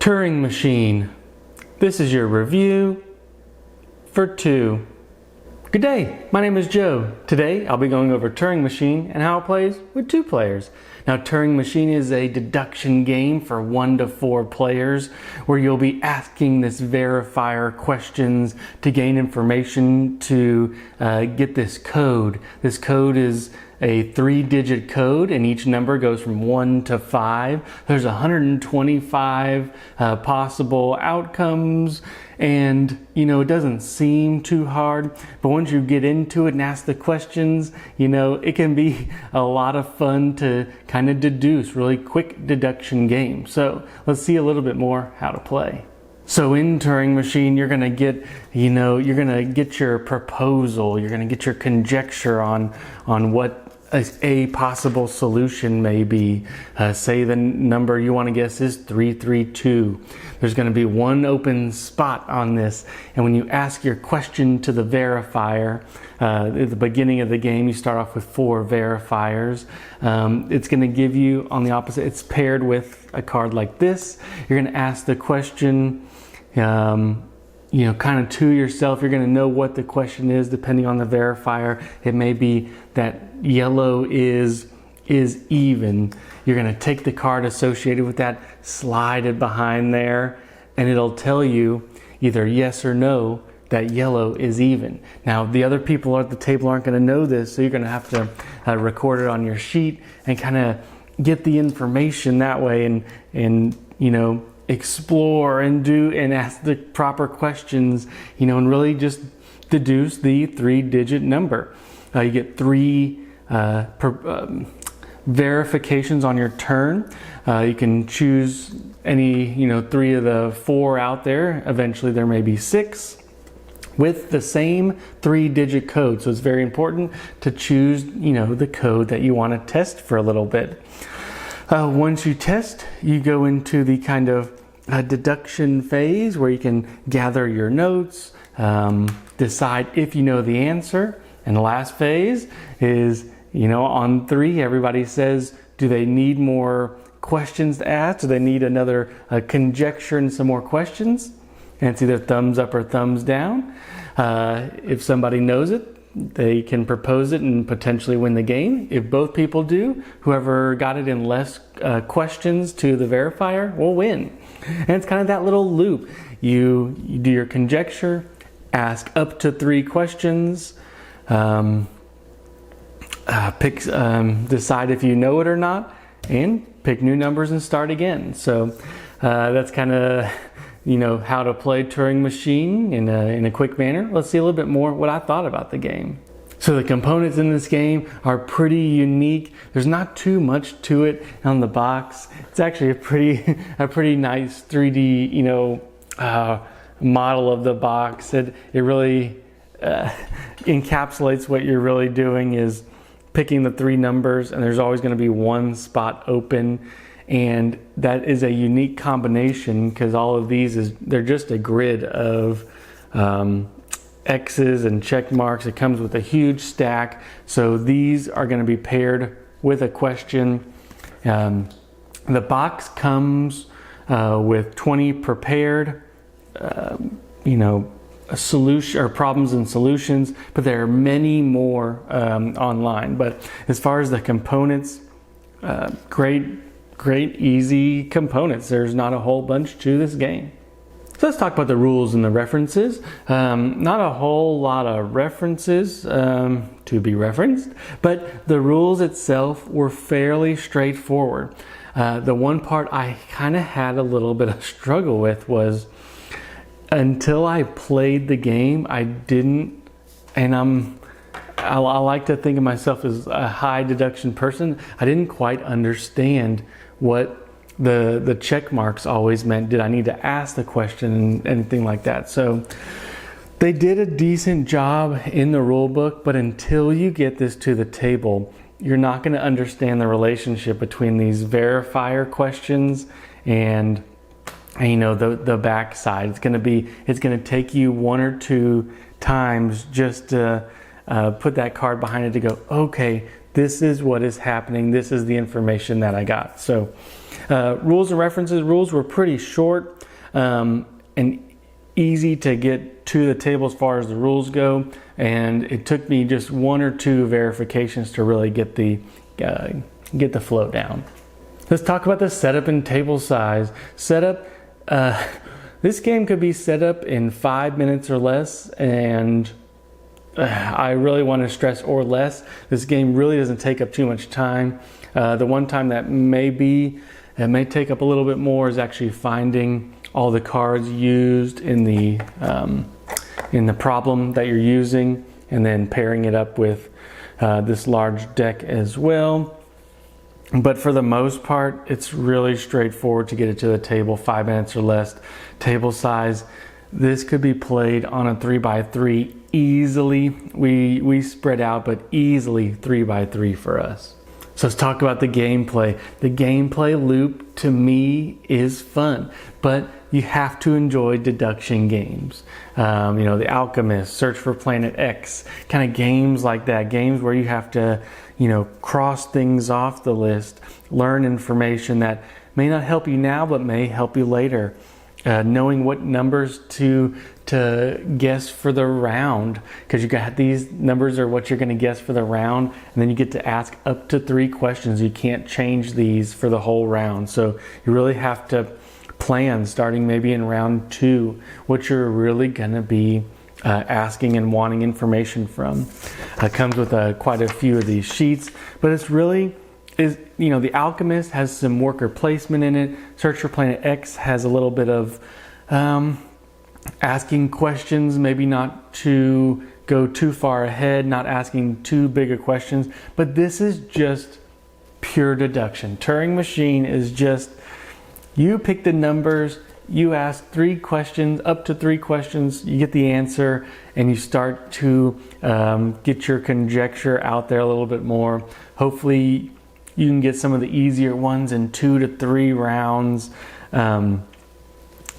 Turing Machine. This is your review for 2. Good day, my name is Joe. Today I'll be going over Turing Machine and how it plays with 2 players. Now Turing Machine is a deduction game for 1 to 4 players where you'll be asking this verifier questions to gain information to get this code. This code is a 3-digit code and each number goes from 1 to 5. There's 125 possible outcomes, and it doesn't seem too hard, but once you get into it and ask the questions, it can be a lot of fun to kind of deduce, really quick deduction game. So let's see a little bit more how to play. So in Turing Machine, you're gonna get, your proposal, you're gonna get your conjecture on what a possible solution may be. Say the number you want to guess is 332. There's going to be 1 open spot on this, and when you ask your question to the verifier at the beginning of the game, you start off with 4 verifiers. It's going to give you, on the opposite, it's paired with a card like this. You're going to ask the question kind of to yourself. You're going to know what the question is depending on the verifier. It may be that yellow is even. You're going to take the card associated with that, slide it behind there, and it'll tell you either yes or no that yellow is even. Now the other people at the table aren't going to know this, so you're going to have to record it on your sheet and kind of get the information that way, and explore and ask the proper questions, and really just deduce the 3-digit number. You get 3 verifications on your turn. You can choose any 3 of the 4 out there. Eventually there may be 6 with the same 3-digit code. So it's very important to choose the code that you want to test for a little bit. Once you test, you go into the kind of deduction phase where you can gather your notes, decide if you know the answer, and the last phase is, on 3, everybody says, do they need more questions to ask? Do they need another conjecture and some more questions? And it's either thumbs up or thumbs down. If somebody knows it, they can propose it and potentially win the game. If both people do, whoever got it in less questions to the verifier will win. And it's kind of that little loop. You do your conjecture, ask up to 3 questions, decide if you know it or not, and pick new numbers and start again. So that's kind of how to play Turing Machine in a quick manner. Let's see a little bit more what I thought about the game. So the components in this game are pretty unique. There's not too much to it on the box. It's actually a pretty nice 3D model of the box. It really encapsulates what you're really doing is picking the 3 numbers, and there's always going to be 1 spot open. And that is a unique combination because all of these they're just a grid of X's and check marks. It comes with a huge stack. So these are going to be paired with a question. The box comes with 20 prepared, a solution or problems and solutions, but there are many more online. But as far as the components, great easy components. There's not a whole bunch to this game. So let's talk about the rules and the references. Not a whole lot of references to be referenced, but the rules itself were fairly straightforward. The one part I kind of had a little bit of struggle with was until I played the game, I didn't, and I like to think of myself as a high deduction person. I didn't quite understand what the check marks always meant. Did I need to ask the question and anything like that? So they did a decent job in the rule book, but until you get this to the table, you're not going to understand the relationship between these verifier questions and the back side. It's going to take you 1 or 2 times just to put that card behind it to go, okay, this is what is happening. This is the information that I got. So rules and references. Rules were pretty short and easy to get to the table as far as the rules go. And it took me just 1 or 2 verifications to really get the flow down. Let's talk about the setup and table size. Setup, this game could be set up in 5 minutes or less, and I really want to stress or less. This game really doesn't take up too much time. The one time that may take up a little bit more is actually finding all the cards used in the problem that you're using, and then pairing it up with this large deck as well. But for the most part, it's really straightforward to get it to the table, 5 minutes or less. Table size, this could be played on a 3x3 easily. We spread out, but easily 3x3 for us. So let's talk about the gameplay. The gameplay loop to me is fun, but you have to enjoy deduction games. The Alchemist, Search for Planet X, kind of games like that. Games where you have to, cross things off the list, learn information that may not help you now, but may help you later. Knowing what numbers to guess for the round, because you got these numbers are what you're going to guess for the round, and then you get to ask up to 3 questions. You can't change these for the whole round, so you really have to plan, starting maybe in round 2, what you're really going to be asking and wanting information from. It comes with quite a few of these sheets, but it's really the Alchemist has some worker placement in it. Search for Planet X has a little bit of asking questions, maybe not to go too far ahead, not asking too big of questions, but this is just pure deduction. Turing Machine is just, you pick the numbers, you ask 3 questions, up to 3 questions, you get the answer, and you start to get your conjecture out there a little bit more. Hopefully you can get some of the easier ones in 2 to 3 rounds.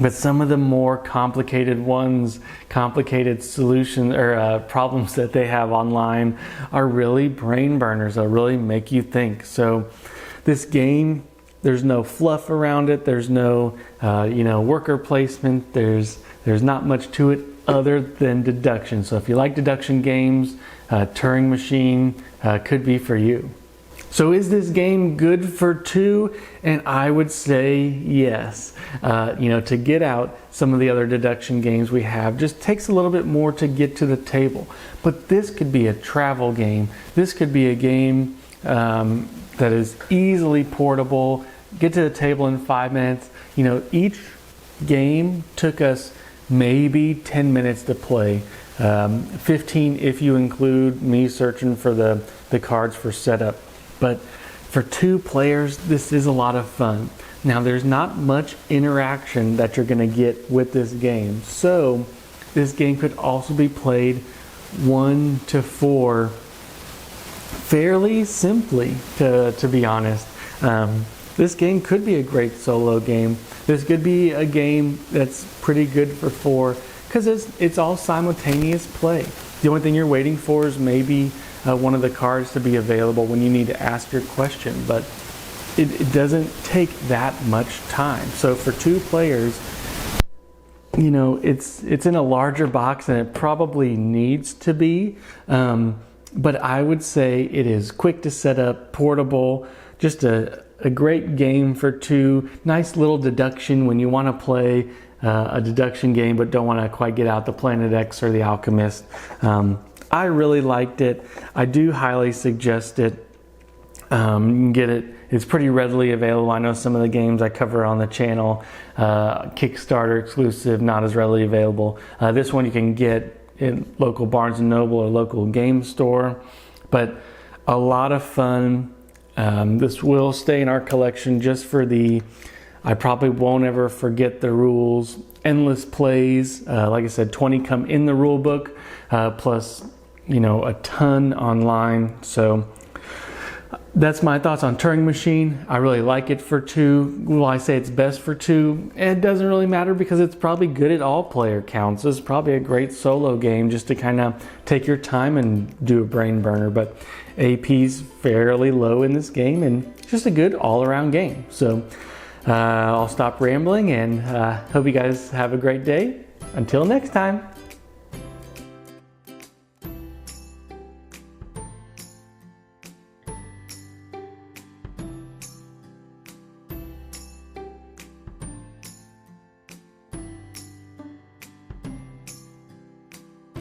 But some of the more complicated ones, complicated solutions or problems that they have online are really brain burners. They'll really make you think. So this game, there's no fluff around it. There's no, worker placement. There's not much to it other than deduction. So if you like deduction games, Turing Machine could be for you. So is this game good for 2? And I would say yes. To get out some of the other deduction games we have just takes a little bit more to get to the table. But this could be a travel game. This could be a game that is easily portable. Get to the table in 5 minutes. Each game took us maybe 10 minutes to play. 15 if you include me searching for the cards for setup. But for 2 players, this is a lot of fun. Now, there's not much interaction that you're going to get with this game. So this game could also be played 1 to 4 fairly simply, to be honest. This game could be a great solo game. This could be a game that's pretty good for 4 because it's all simultaneous play. The only thing you're waiting for is maybe one of the cards to be available when you need to ask your question, but it doesn't take that much time. So for 2 players, it's in a larger box than it probably needs to be, but I would say it is quick to set up, portable, just a great game for 2. Nice little deduction when you want to play a deduction game but don't want to quite get out the Planet X or the Alchemist. I really liked it. I do highly suggest it. You can get it. It's pretty readily available. I know some of the games I cover on the channel, Kickstarter exclusive, not as readily available. This one you can get in local Barnes & Noble or local game store. But a lot of fun. This will stay in our collection just for I probably won't ever forget the rules. Endless plays. Like I said, 20 come in the rule book, plus a ton online. So that's my thoughts on Turing Machine. I really like it for 2. Will I say it's best for 2? It doesn't really matter because it's probably good at all player counts. It's probably a great solo game just to kind of take your time and do a brain burner. But AP's fairly low in this game, and just a good all-around game. So I'll stop rambling and hope you guys have a great day. Until next time.